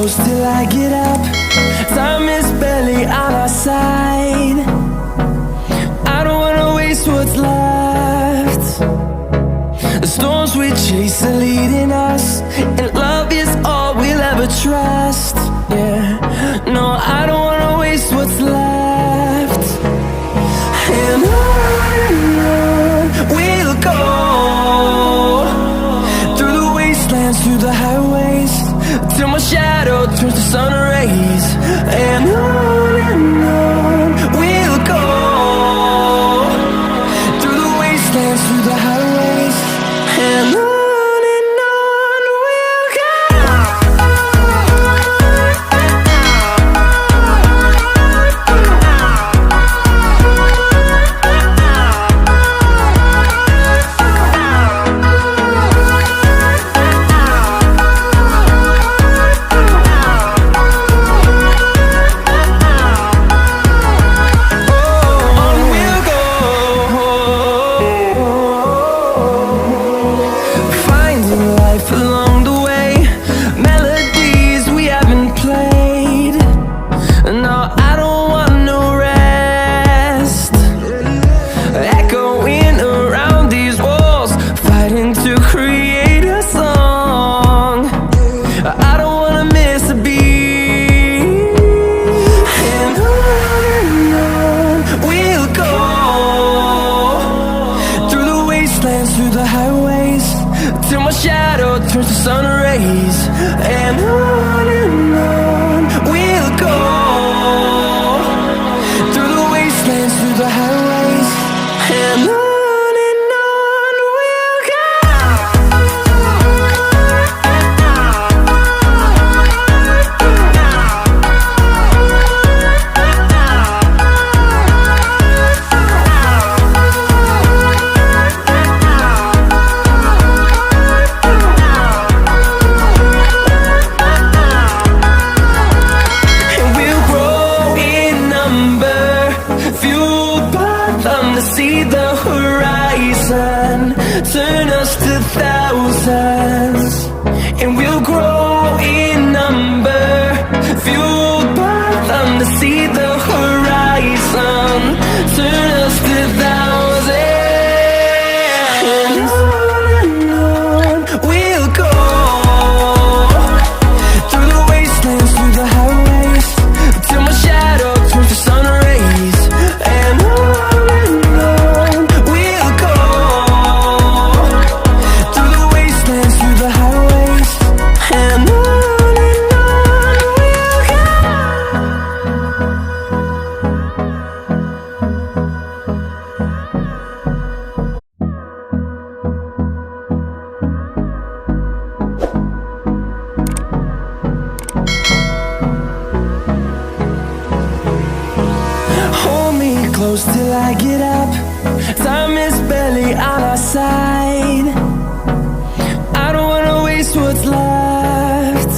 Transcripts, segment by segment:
close till I get up. Time is barely on our side. I don't wanna waste what's left. The storms we chase are leading us, and love is all we'll ever trust. Yeah, no, I don't wanna waste what's left. And on we'll go, through the wastelands, through the highways, till my shadow turns to sun rays. And on we'll go, through the wastelands, through the highways, and on we'll go. Till I get up, time is barely on our side. I don't wanna waste what's left.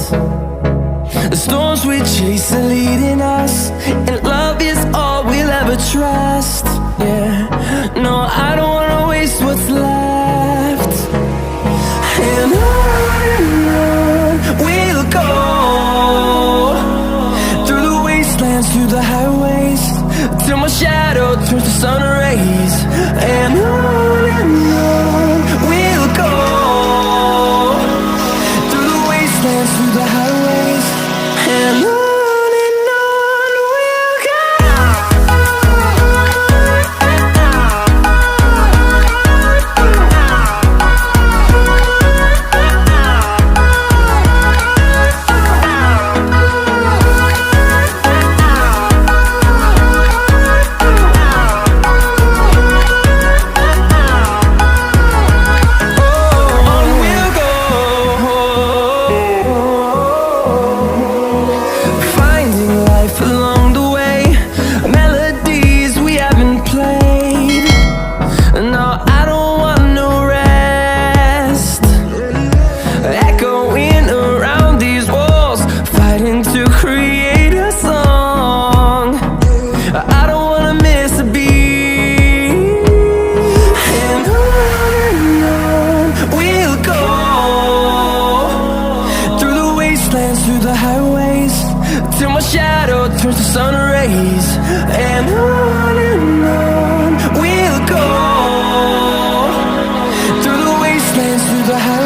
The storms we chase are leading us, and love is all we'll ever trust. Yeah, no, I don't wanna waste what's left. And on we'll go, through the wastelands, through the highways, till my shadow turns to sun rays. And on we'll go, through the wastelands, through the highways, and on. till my shadow turns to sun rays. And on we'll go, through the wastelands, through the highways.